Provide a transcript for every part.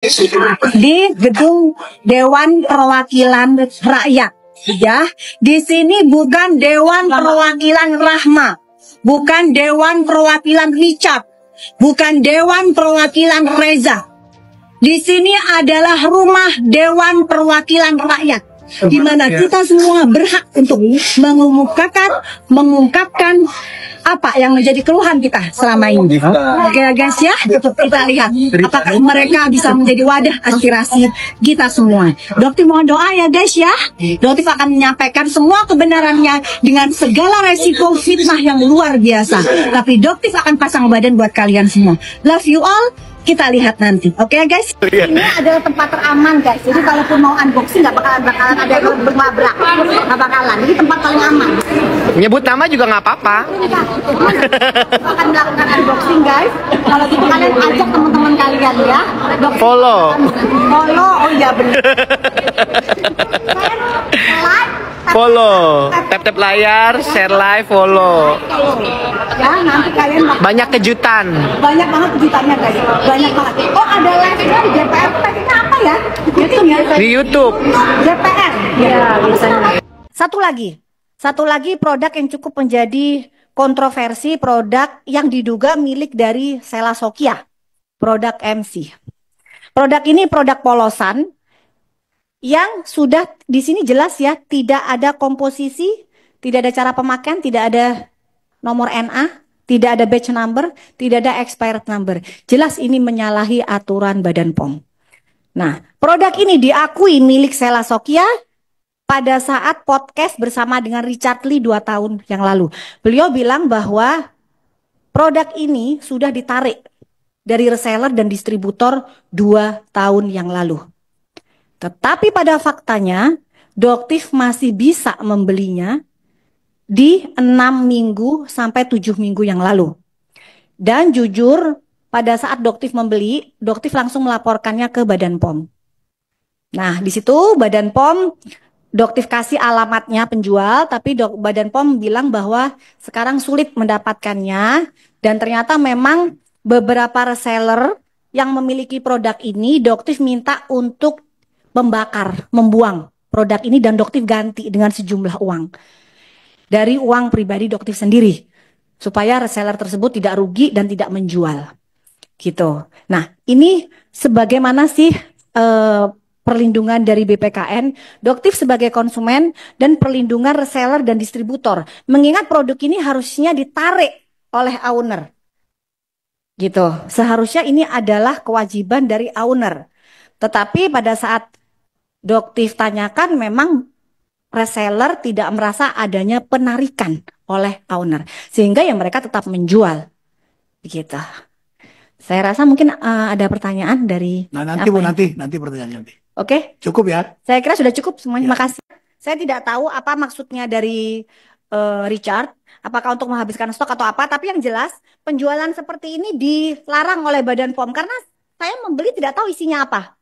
di gedung Dewan Perwakilan Rakyat. Ya, di sini bukan Dewan Perwakilan Rahma, bukan Dewan Perwakilan Richard, bukan Dewan Perwakilan Reza. Di sini adalah rumah Dewan Perwakilan Rakyat, di mana kita semua berhak untuk mengungkapkan apa yang menjadi keluhan kita selama ini. Oke guys ya, kita lihat apakah mereka bisa menjadi wadah aspirasi kita semua. Doktif mohon doa ya guys ya. Doktif akan menyampaikan semua kebenarannya dengan segala resiko fitnah yang luar biasa. Tapi Doktif akan pasang badan buat kalian semua. Love you all. Kita lihat nanti, oke guys? Ini adalah tempat teraman guys. Jadi kalaupun mau unboxing nggak bakalan ada yang berlabrak, nggak bakalan. Ini tempat paling aman. Nyebut nama juga nggak apa-apa. Akan melakukan unboxing guys. Kalau gitu kalian ajak teman-teman kalian ya. Follow. Oh iya benar. Follow, tap layar, share live, follow. Ya, nanti kalian banyak kejutan. Banyak banget kejutannya guys. Banyak banget. Oh, ada live-nya di JPR. Tagnya apa ya? YouTube ya? Di YouTube. JPR. Ya, biasanya. Satu lagi produk yang cukup menjadi kontroversi, produk yang diduga milik dari Sela Sokia. Produk MC. Produk ini produk polosan yang sudah di sini jelas ya, tidak ada komposisi, tidak ada cara pemakaian, tidak ada nomor NA, tidak ada batch number, tidak ada expired number. Jelas ini menyalahi aturan Badan POM. Nah, produk ini diakui milik Sela Sokia pada saat podcast bersama dengan Richard Lee 2 tahun yang lalu. Beliau bilang bahwa produk ini sudah ditarik dari reseller dan distributor 2 tahun yang lalu. Tetapi pada faktanya, Doktif masih bisa membelinya di 6 minggu sampai 7 minggu yang lalu. Dan jujur, pada saat Doktif membeli, Doktif langsung melaporkannya ke Badan POM. Nah, di situ Badan POM, Doktif kasih alamatnya penjual, tapi Badan POM bilang bahwa sekarang sulit mendapatkannya, dan ternyata memang beberapa reseller yang memiliki produk ini, Doktif minta untuk membuang produk ini dan Doktif ganti dengan sejumlah uang dari uang pribadi Doktif sendiri supaya reseller tersebut tidak rugi dan tidak menjual gitu. Nah, ini sebagaimana sih perlindungan dari BPKN, Doktif sebagai konsumen dan perlindungan reseller dan distributor, mengingat produk ini harusnya ditarik oleh owner gitu. Seharusnya ini adalah kewajiban dari owner, tetapi pada saat Doktif tanyakan, memang reseller tidak merasa adanya penarikan oleh owner, sehingga ya mereka tetap menjual begitu. Saya rasa mungkin ada pertanyaan dari nanti Bu, nanti pertanyaan nanti. Oke, cukup ya? Saya kira sudah cukup semuanya. Makasih. Saya tidak tahu apa maksudnya dari Richard, apakah untuk menghabiskan stok atau apa, tapi yang jelas penjualan seperti ini dilarang oleh Badan POM karena saya membeli tidak tahu isinya apa.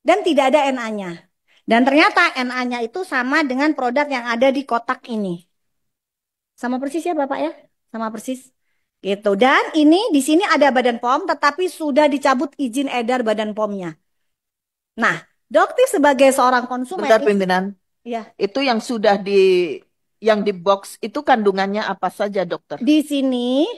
Dan tidak ada NA-nya. Dan ternyata NA-nya itu sama dengan produk yang ada di kotak ini. Sama persis ya Bapak ya? Sama persis. Gitu. Dan ini di sini ada Badan POM tetapi sudah dicabut izin edar Badan POM-nya. Nah, Doktif sebagai seorang konsumen. Bentar pimpinan. Ya. Itu yang sudah yang di box itu kandungannya apa saja, Dokter? Di sini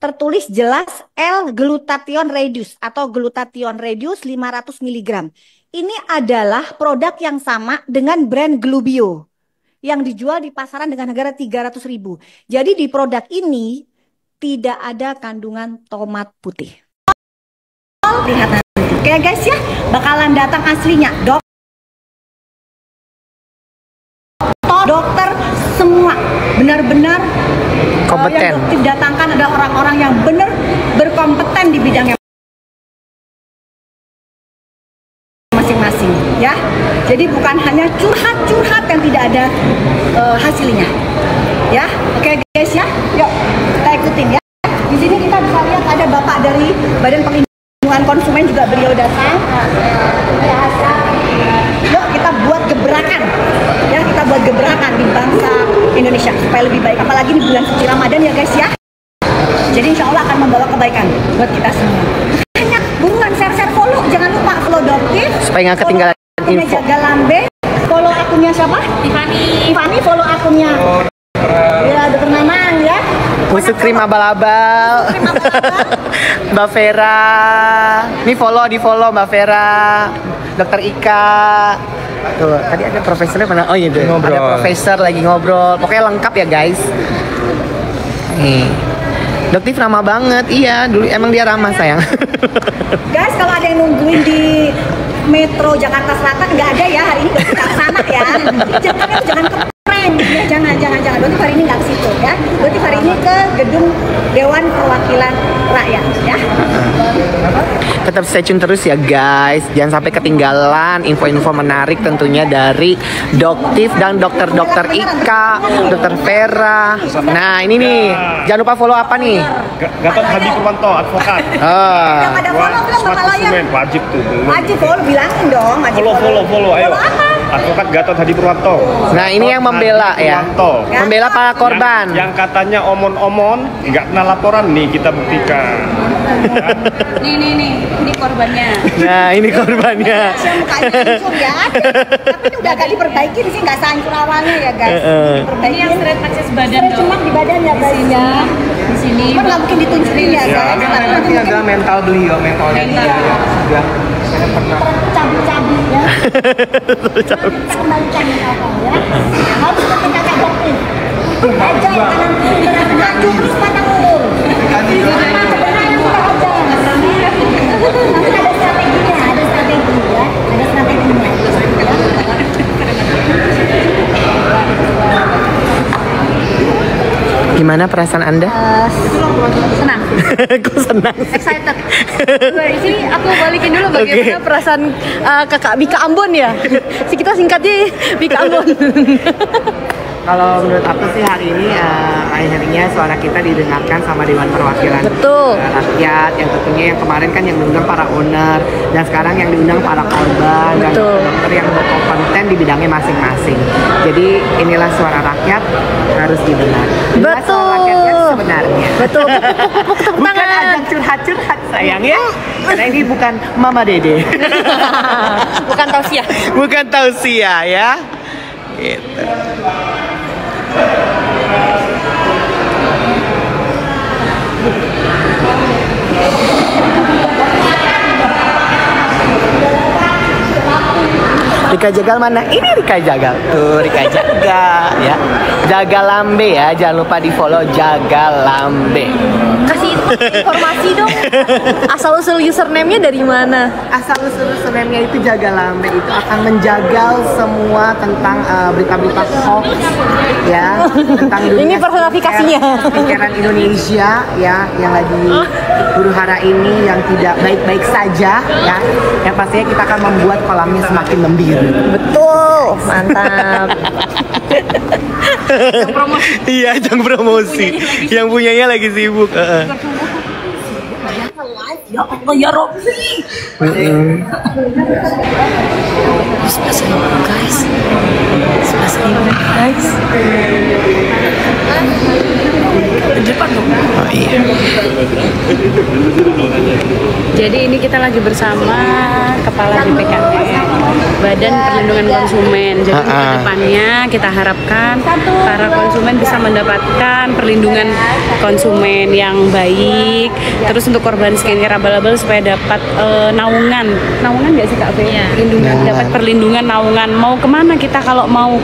tertulis jelas L-glutathione reduce atau glutathione reduce 500 mg. Ini adalah produk yang sama dengan brand Glubio yang dijual di pasaran dengan harga 300.000. Jadi di produk ini tidak ada kandungan tomat putih. Lihat nanti. Oke guys ya, bakalan datang aslinya. Dokter semua benar-benar kompeten. Yang Doktif datangkan ada orang-orang yang benar berkompeten di bidangnya masing-masing ya. Jadi bukan hanya curhat-curhat yang tidak ada hasilnya. Ya, oke guys ya. Yuk, kita ikutin ya. Di sini kita bisa lihat ada Bapak dari Badan Perlindungan Konsumen juga beliau datang. Yuk kita buat gebrakan. Ya, kita buat gebrakan di bangsa Indonesia supaya lebih baik. Apalagi di bulan suci Ramadan ya guys ya. Jadi insya Allah akan membawa kebaikan buat kita semua. Banyak buruan share-share follow. Jangan lupa follow supaya nggak ketinggalan Akunnya info. Jaga Lambe, follow akunnya siapa? Tiffany follow akunnya. Ya, Dokter Nanang ya. Musuh krim abal-abal. Mbak Vera. Ini di follow Mbak Vera. Dokter Ika. Tuh, tadi ada profesornya mana? Oh iya, Ngobrol. ada profesor lagi ngobrol. Pokoknya lengkap ya guys. Nih. Doktif ramah banget, iya dulu emang dia ramah sayang. Guys, kalau ada yang nungguin di Metro Jakarta Selatan nggak ada ya hari ini dokter ke sana ya. Jangan keprank ya, jangan. Dokter hari ini nggak ke situ ya. Dokter hari ini ke gedung Dewan Perwakilan Rakyat ya. Tetap stay tune terus ya guys. Jangan sampai ketinggalan info-info menarik tentunya dari Doktif dan dokter-dokter Ika, dokter Vera. Nah ini nih, jangan lupa follow apa nih? Gatot Hadi Purwanto, advokat. Yang ada follow belum Smart Bapak Layar? konsumen, wajib tuh. Wajib follow, bilangin dong. Wajib Follow, ayo. Follow apa? Advokat Gatot Hadi Purwanto. Nah ini yang membela ya, Purwanto. membela para korban. Yang katanya omon-omon, nggak pernah laporan nih, kita buktikan. Ini korbannya. Nah ini korbannya. Yang mukanya hancur ya. Tapi ini udah agak diperbaiki di sini, nggak sehancur awalnya ya guys. Ini yang straight akses badan Straight cuma di badan ya guys ya. Di sini. Cuma nggak mungkin ditunjukin ya guys. Nanti adalah mental beliau, mentalnya dia ya. Sudah saya pernah. Cabut-cabut ya. Kita kembalikan ya. Harus seperti kakak dokter. Aja yang kanan kiri maju terus patah mundur. Sebenarnya sudah aja. Nanti ada strateginya ya. Ada strateginya. Gimana perasaan Anda? Senang. Kok senang? Excited. Di sini aku balikin dulu bagaimana Oke. perasaan kakak Bika Ambon ya. Kita singkatnya Bika Ambon. Kalau menurut aku sih hari ini akhirnya suara kita didengarkan sama Dewan Perwakilan Betul. Rakyat yang tentunya yang kemarin kan yang diundang para owner dan sekarang yang diundang para korban dan Betul. dokter yang berkompeten di bidangnya masing-masing. Jadi inilah suara rakyat harus didengar. Inilah Betul. suara rakyat yang sebenarnya. Betul. Tepuk Bukan tangan. ajang curhat-curhat sayang ya. Karena ini bukan Mama Dede. Bukan tausiah. Bukan tausiah ya. Gitu. Rika Jagal mana? Ini Rika Jagal. Tuh Rika Jagal ya. Jagal Lambe ya. Jangan lupa di follow Jagal Lambe. Kasih informasi dong. Asal usul username-nya dari mana? Asal usul username-nya itu Jagal Lambe itu akan menjagal semua tentang berita-berita hoax ya tentang dunia Ini personifikasinya. skincarean Indonesia ya yang lagi huru hara ini yang tidak baik-baik saja ya. Yang pastinya kita akan membuat kolamnya semakin membiru. Betul. Mantap. Iya, jangan promosi. Yang punyanya lagi sibuk. Ya Allah ya Robbi. Guys. Depan dong. Oh iya. Jadi ini kita lagi bersama Kepala BPKT, Badan Perlindungan Konsumen. Jadi untuk kedepannya kita harapkan para konsumen bisa mendapatkan perlindungan konsumen yang baik. Terus untuk korban skincare abal-abal supaya dapat naungan nggak sih Kak Fe? Perlindungan, dapat perlindungan naungan. Mau kemana kita kalau mau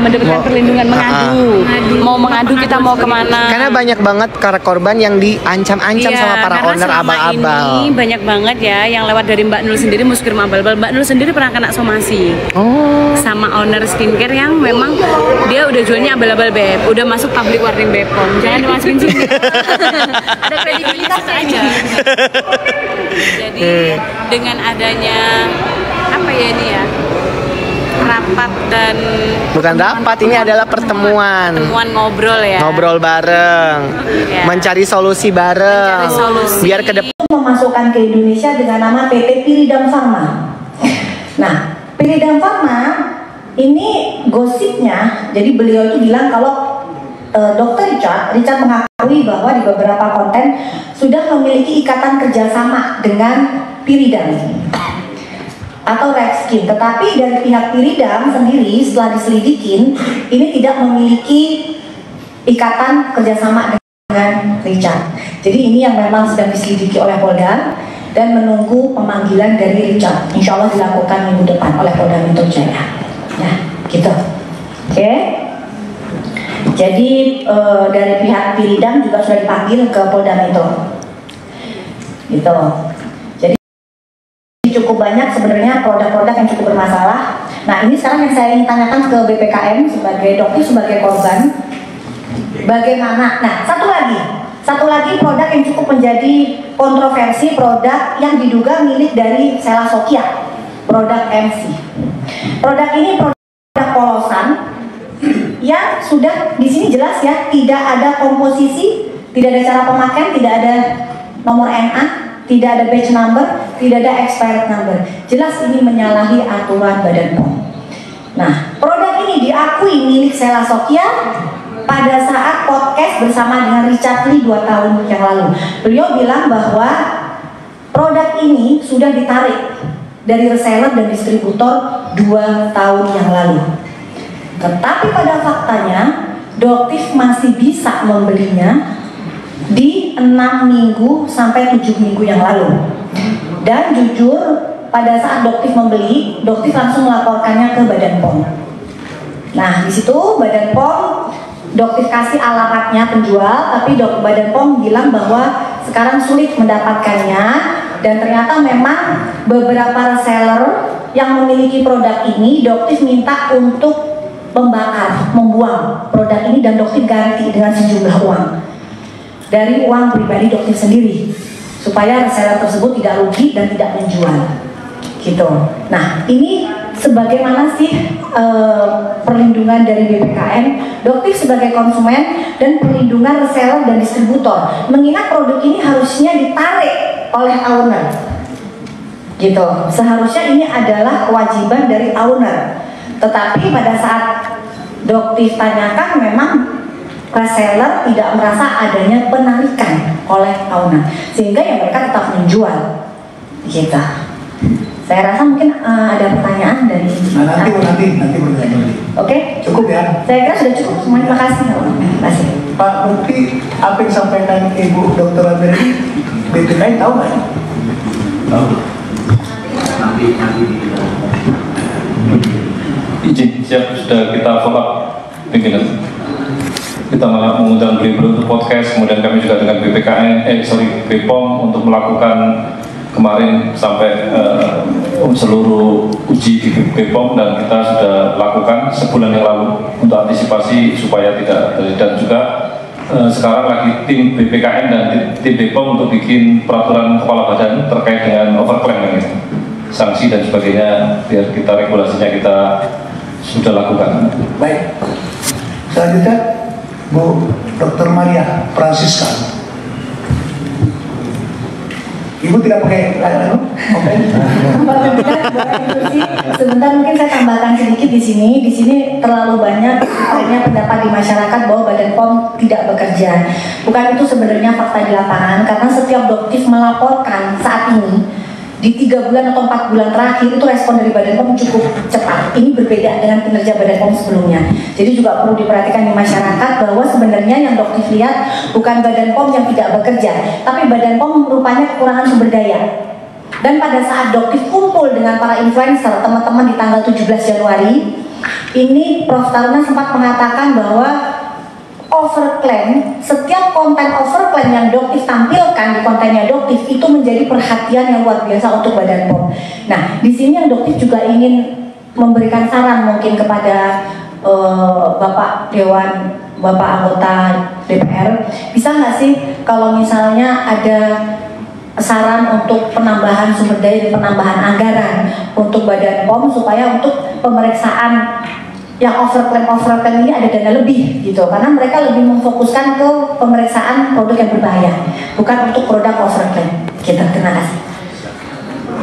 mendapatkan perlindungan mengadu? Mau mengadu kita mau kemana? Karena banyak banget para korban yang diancam-ancam Iya, sama para karena owner selama abal-abal. ini banyak banget ya yang lewat dari Mbak Nul sendiri muskrim abal-abal. Mbak Nul sendiri pernah kena somasi sama owner skincare yang memang dia udah jualnya abal-abal beb, udah masuk public warning Bepom, jangan dimasukin sini. Ada kredibilitas aja. Jadi dengan adanya ini ya rapat dan Bukan rapat, ini adalah pertemuan. ngobrol ya. Ngobrol bareng, Ya. mencari solusi bareng. Mencari solusi. Biar ke depan Memasukkan ke Indonesia dengan nama PT Piridam Pharma. Nah, Piridam Pharma ini gosipnya, jadi beliau itu bilang kalau Dr. Richard mengakui bahwa di beberapa konten sudah memiliki ikatan kerjasama dengan Piridam. atau Rexkin. Tetapi dari pihak Piridam sendiri setelah diselidikin, ini tidak memiliki ikatan kerjasama dengan Richard. Jadi ini yang memang sedang diselidiki oleh Polda dan menunggu pemanggilan dari Richard. Insya Allah dilakukan minggu depan oleh Polda Metro Jaya. Ya, gitu. Oke. Jadi dari pihak Piridam juga sudah dipanggil ke Polda Metro. Gitu. Jadi cukup banyak sebenarnya produk-produk yang cukup bermasalah. Nah, ini sekarang yang saya ingin tanyakan ke BPKM sebagai dokter, sebagai korban. Bagaimana? Nah, satu lagi produk yang cukup menjadi kontroversi, produk yang diduga milik dari Selasokia, produk MC. Produk ini produk polosan yang sudah di sini jelas ya, tidak ada komposisi, tidak ada cara pemakaian, tidak ada nomor NA, tidak ada batch number, tidak ada expired number. Jelas ini menyalahi aturan Badan POM. Nah, produk ini diakui milik Selasokia pada saat podcast bersama dengan Richard Lee 2 tahun yang lalu. Beliau bilang bahwa produk ini sudah ditarik dari reseller dan distributor 2 tahun yang lalu. Tetapi pada faktanya Doktif masih bisa membelinya di 6 minggu sampai 7 minggu yang lalu. Dan jujur pada saat Doktif membeli, Doktif langsung melaporkannya ke Badan POM. Nah, di situ Badan POM Doktif kasih alamatnya penjual, tapi Badan POM bilang bahwa sekarang sulit mendapatkannya dan ternyata memang beberapa reseller yang memiliki produk ini Doktif minta untuk membakar, membuang produk ini dan Doktif ganti dengan sejumlah uang dari uang pribadi Doktif sendiri supaya reseller tersebut tidak rugi dan tidak menjual. Gitu. Nah, ini sebagaimana sih perlindungan dari BPKM, Doktif sebagai konsumen dan perlindungan reseller dan distributor. Mengingat produk ini harusnya ditarik oleh owner. Gitu. Seharusnya ini adalah kewajiban dari owner. Tetapi pada saat Doktif tanyakan memang reseller tidak merasa adanya penarikan oleh owner. Sehingga ya mereka tetap menjual. Gitu. Saya rasa mungkin ada pertanyaan dari nanti pertanyaan. Oke, cukup ya. Saya kira sudah cukup semuanya. Terima kasih. Terima kasih. Pak Mukti, apa yang disampaikan Ibu Dr. Ameri, BPKM tahu nggak? Tahu. Nanti. Izin siap sudah kita follow up pimpinan. Kita mengundang beliau untuk podcast, kemudian kami juga dengan BPOM untuk melakukan kemarin sampai seluruh uji di BPOM dan kita sudah lakukan sebulan yang lalu untuk antisipasi supaya tidak terjadi. Dan juga sekarang lagi tim BPKN dan tim BPOM untuk bikin peraturan kepala badan terkait dengan overclaim gitu. Sanksi dan sebagainya biar kita regulasinya kita sudah lakukan. Baik. Selanjutnya Bu Dr. Maria Francisca. Ibu tidak pakai layar, oke? Sebentar mungkin saya tambahkan sedikit di sini. Di sini terlalu banyak pendapat di masyarakat bahwa Badan POM tidak bekerja. Bukan itu sebenarnya fakta di lapangan, karena setiap Doktif melaporkan saat ini di 3 bulan atau 4 bulan terakhir itu respon dari Badan POM cukup cepat. Ini berbeda dengan kinerja Badan POM sebelumnya. Jadi juga perlu diperhatikan di masyarakat bahwa sebenarnya yang Doktif lihat bukan Badan POM yang tidak bekerja, tapi Badan POM rupanya kekurangan sumber daya. Dan pada saat Doktif kumpul dengan para influencer, teman-teman di tanggal 17 Januari, ini Prof. Taruna sempat mengatakan bahwa overclaim, setiap konten overclaim yang Doktif tampilkan di kontennya Doktif itu menjadi perhatian yang luar biasa untuk Badan POM. Nah, di sini yang Doktif juga ingin memberikan saran mungkin kepada Bapak Dewan, Bapak anggota DPR, bisa nggak sih kalau misalnya ada saran untuk penambahan sumber daya dan penambahan anggaran untuk Badan POM supaya untuk pemeriksaan yang overclaim ini ada dana lebih gitu, karena mereka lebih memfokuskan ke pemeriksaan produk yang berbahaya, bukan untuk produk overclaim. Kita terima kasih.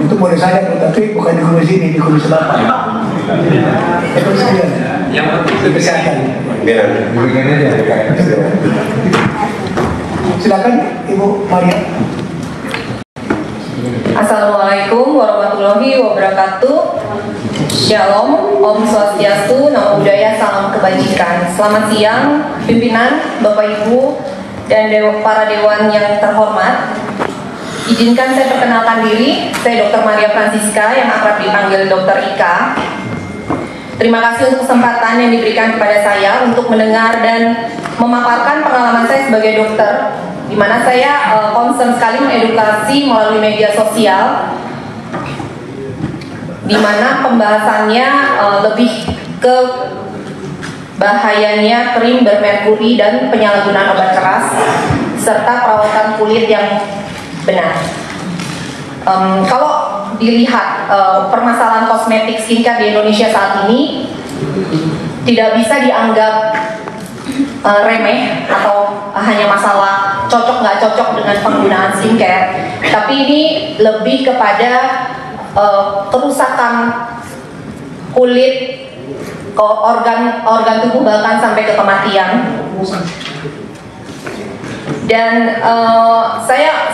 Itu boleh saja, tapi bukan di komisi ini, di komisi 8. Komisi 9. Yang penting kesehatan. Silakan Ibu Maria. Assalamualaikum warahmatullahi wabarakatuh. Shalom, Om Swastiastu, Namo Buddhaya, salam kebajikan. Selamat siang, pimpinan, Bapak Ibu, dan para dewan yang terhormat. Izinkan saya perkenalkan diri, saya Dr. Maria Francisca yang akrab dipanggil Dr. Ika. Terima kasih untuk kesempatan yang diberikan kepada saya untuk mendengar dan memaparkan pengalaman saya sebagai dokter, di mana saya concern sekali mengedukasi melalui media sosial, di mana pembahasannya lebih ke bahayanya krim bermerkuri dan penyalahgunaan obat keras serta perawatan kulit yang benar. Kalau dilihat permasalahan kosmetik skincare di Indonesia saat ini tidak bisa dianggap remeh atau hanya masalah cocok nggak cocok dengan penggunaan skincare, tapi ini lebih kepada kerusakan kulit, organ tubuh, bahkan sampai ke kematian. Dan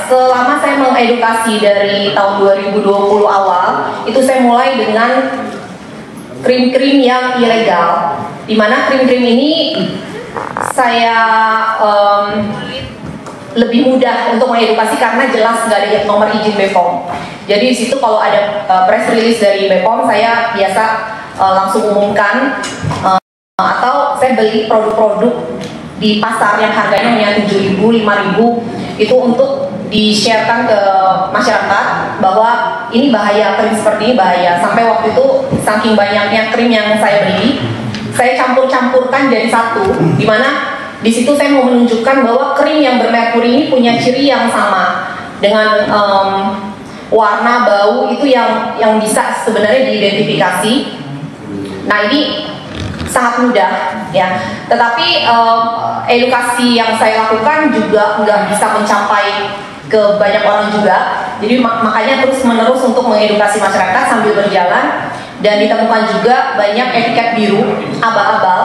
selama saya mengedukasi dari tahun 2020 awal, itu saya mulai dengan krim-krim yang ilegal, di mana krim-krim ini saya lebih mudah untuk mengedukasi karena jelas nggak ada nomor izin BPOM. Jadi di situ kalau ada press release dari BPOM, saya biasa langsung umumkan, atau saya beli produk-produk di pasar yang harganya hanya 7.000, 5.000, itu untuk di-sharekan ke masyarakat bahwa ini bahaya, krim seperti ini bahaya. Sampai waktu itu saking banyaknya krim yang saya beli, saya campur-campurkan jadi satu, dimana di situ saya mau menunjukkan bahwa krim yang bermerkuri ini punya ciri yang sama dengan warna, bau, itu yang bisa sebenarnya diidentifikasi. Nah, ini sangat mudah ya, tetapi edukasi yang saya lakukan juga nggak bisa mencapai ke banyak orang juga. Jadi makanya terus menerus untuk mengedukasi masyarakat sambil berjalan, dan ditemukan juga banyak etiket biru abal-abal,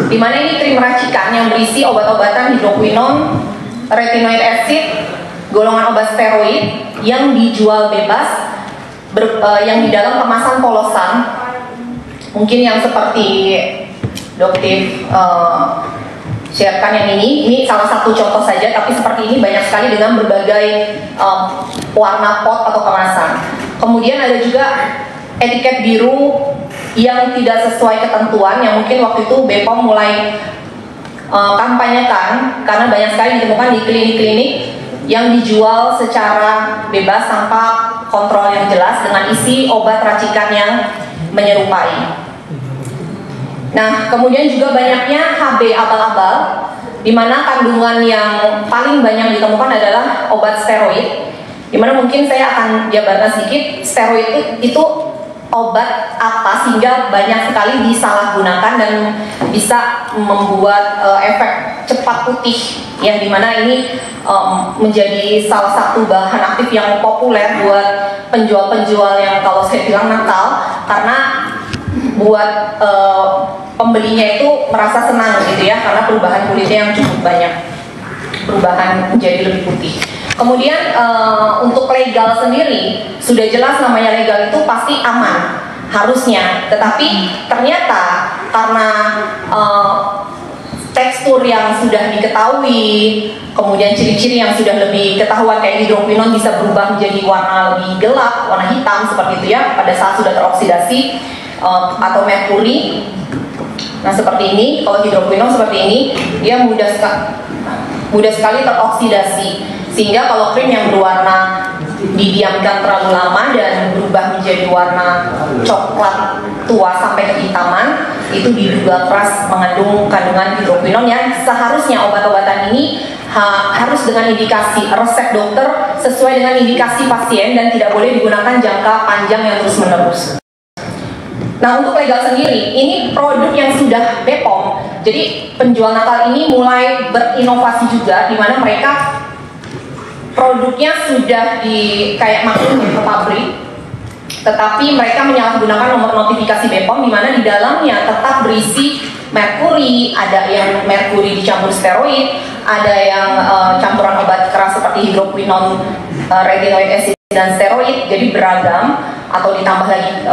dimana ini krim racikan yang berisi obat-obatan hidroquinone, retinoid acid, golongan obat steroid yang dijual bebas, yang di dalam kemasan polosan. Mungkin yang seperti Doktif sharekan yang ini salah satu contoh saja, tapi seperti ini banyak sekali dengan berbagai warna pot atau kemasan. Kemudian ada juga etiket biru yang tidak sesuai ketentuan, yang mungkin waktu itu BPOM mulai kampanyekan karena banyak sekali ditemukan di klinik-klinik yang dijual secara bebas tanpa kontrol yang jelas dengan isi obat racikan yang menyerupai. Nah, kemudian juga banyaknya HB abal-abal, di mana kandungan yang paling banyak ditemukan adalah obat steroid, di mana mungkin saya akan jabarkan sedikit steroid itu obat apa sehingga banyak sekali disalahgunakan dan bisa membuat efek cepat putih, yang dimana ini menjadi salah satu bahan aktif yang populer buat penjual-penjual yang kalau saya bilang nakal, karena buat pembelinya itu merasa senang gitu ya, karena perubahan kulitnya yang cukup banyak, perubahan menjadi lebih putih. Kemudian untuk legal sendiri sudah jelas, namanya legal itu pasti aman harusnya, tetapi ternyata karena tekstur yang sudah diketahui, kemudian ciri-ciri yang sudah lebih ketahuan, kayak hidroquinone bisa berubah menjadi warna lebih gelap, warna hitam seperti itu ya pada saat sudah teroksidasi, atau merkuri. Nah, seperti ini, kalau hidroquinone seperti ini, dia mudah sekali teroksidasi, sehingga kalau krim yang berwarna didiamkan terlalu lama dan berubah menjadi warna coklat tua sampai kehitaman, itu diduga keras mengandung kandungan hidroquinone yang seharusnya obat-obatan ini harus dengan indikasi resep dokter sesuai dengan indikasi pasien dan tidak boleh digunakan jangka panjang yang terus-menerus. Nah, untuk legal sendiri, ini produk yang sudah BPOM. Jadi penjual nakal ini mulai berinovasi juga, di mana mereka produknya sudah kayak maklum ke pabrik, tetapi mereka menyalahgunakan nomor notifikasi BPOM, di mana di dalamnya tetap berisi merkuri, ada yang merkuri dicampur steroid, ada yang campuran obat keras seperti hidroquinone, retinoid acid dan steroid, jadi beragam, atau ditambah lagi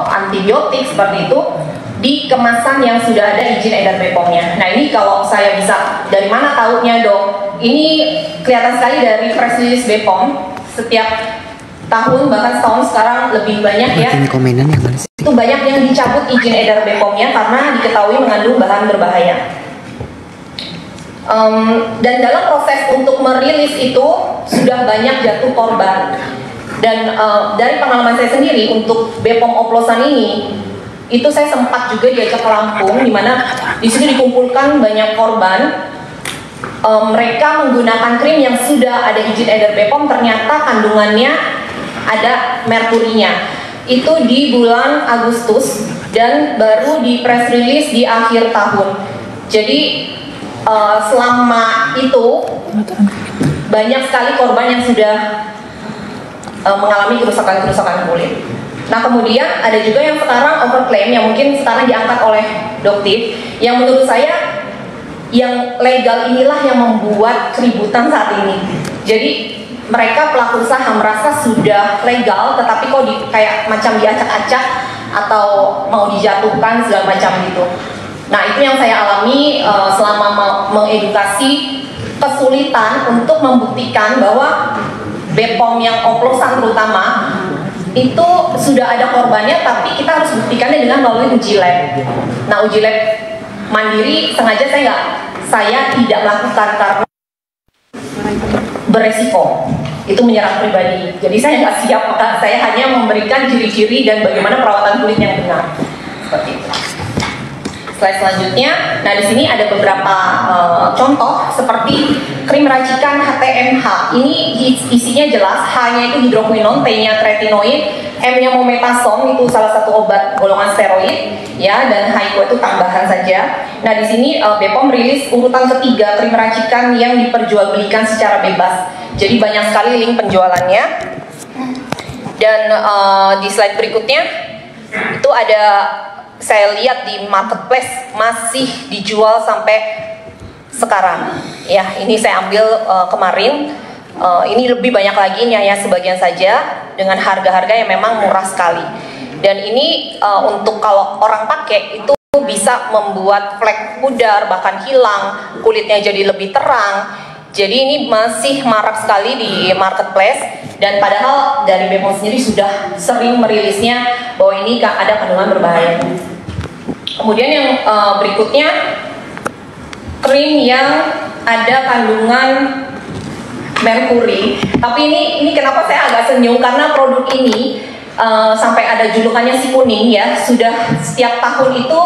antibiotik seperti itu di kemasan yang sudah ada izin edar BPOM-nya. Nah ini kalau saya bisa, dari mana tahunya dok? Ini kelihatan sekali dari press release BPOM, setiap tahun bahkan setahun sekarang lebih banyak ya. Komenan yang mana sih? Itu banyak yang dicabut izin edar BPOM-nya karena diketahui mengandung bahan berbahaya. Dan dalam proses untuk merilis itu sudah banyak jatuh korban. Dan dari pengalaman saya sendiri untuk BPOM oplosan ini, itu saya sempat juga diajak ke Lampung, di mana di situ dikumpulkan banyak korban. Mereka menggunakan krim yang sudah ada izin edar BPOM, ternyata kandungannya ada merkurinya. Itu di bulan Agustus dan baru di press release di akhir tahun. Jadi selama itu banyak sekali korban yang sudah mengalami kerusakan kulit. Nah kemudian ada juga yang sekarang overclaim, yang mungkin sekarang diangkat oleh Doktif, yang menurut saya yang legal inilah yang membuat keributan saat ini. Jadi mereka pelaku usaha merasa sudah legal, tetapi kok kayak macam diacak-acak atau mau dijatuhkan segala macam gitu. Nah itu yang saya alami selama mengedukasi, kesulitan untuk membuktikan bahwa BPOM yang oplosan terutama itu sudah ada korbannya, tapi kita harus buktikannya dengan melalui uji lab. Nah uji lab mandiri sengaja saya tidak melakukan karena beresiko, itu menyerang pribadi. Jadi saya nggak siap, saya hanya memberikan ciri-ciri dan bagaimana perawatan kulit yang benar. Seperti itu. Slide selanjutnya, nah di sini ada beberapa contoh seperti krim racikan HTMH. Ini isinya jelas, H-nya itu hidroquinone, T-nya tretinoid, M-nya mometasone, itu salah satu obat golongan steroid, ya, dan H itu tambahan saja. Nah di sini BPOM rilis urutan ketiga krim racikan yang diperjualbelikan secara bebas. Jadi banyak sekali link penjualannya. Dan di slide berikutnya itu ada, saya lihat di marketplace masih dijual sampai sekarang. Ya, ini saya ambil kemarin. Ini lebih banyak lagi, ini hanya sebagian saja dengan harga-harga yang memang murah sekali. Dan ini untuk kalau orang pakai itu bisa membuat flek pudar, bahkan hilang, kulitnya jadi lebih terang. Jadi ini masih marak sekali di marketplace, dan padahal dari BPOM sendiri sudah sering merilisnya bahwa ini ada kandungan berbahaya. Kemudian yang berikutnya, krim yang ada kandungan merkuri. Tapi ini kenapa saya agak senyum, karena produk ini sampai ada julukannya si kuning ya, sudah setiap tahun itu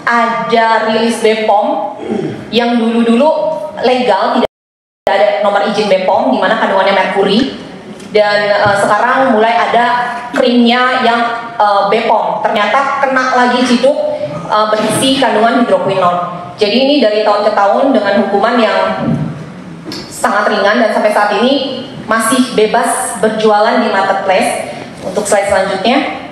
ada rilis BPOM yang dulu-dulu legal, tidak ada nomor izin BPOM di mana kandungannya merkuri, dan sekarang mulai ada krimnya yang BPOM ternyata kena lagi ciduk berisi kandungan hidroquinone. Jadi ini dari tahun ke tahun dengan hukuman yang sangat ringan, dan sampai saat ini masih bebas berjualan di marketplace. Untuk slide selanjutnya,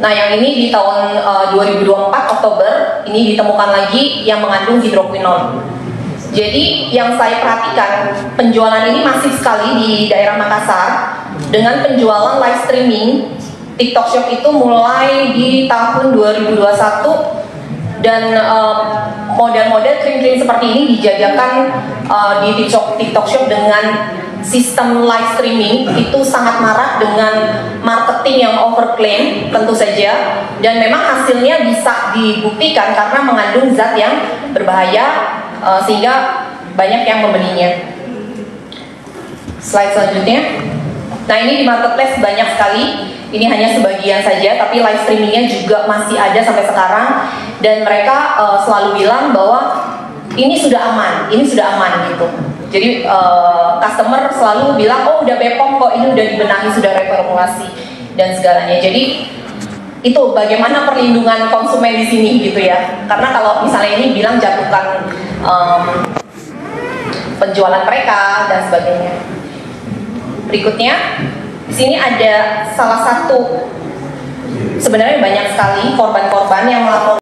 nah yang ini di tahun 2024 Oktober ini ditemukan lagi yang mengandung hidroquinone. Jadi yang saya perhatikan, penjualan ini masif sekali di daerah Makassar dengan penjualan live streaming. TikTok Shop itu mulai di tahun 2021, dan model-model krim-krim seperti ini dijajakan di TikTok Shop dengan sistem live streaming. Itu sangat marak dengan marketing yang overclaim tentu saja, dan memang hasilnya bisa dibuktikan karena mengandung zat yang berbahaya, sehingga banyak yang membelinya. Slide selanjutnya. Nah ini di marketplace banyak sekali, ini hanya sebagian saja, tapi live streamingnya juga masih ada sampai sekarang, dan mereka selalu bilang bahwa ini sudah aman gitu. Jadi customer selalu bilang, oh udah BPOM kok, ini udah dibenahi, sudah reformulasi dan segalanya. Jadi itu bagaimana perlindungan konsumen di sini gitu ya. Karena kalau misalnya ini bilang jatuhkan penjualan mereka dan sebagainya. Berikutnya, di sini ada salah satu, sebenarnya banyak sekali korban-korban yang melapor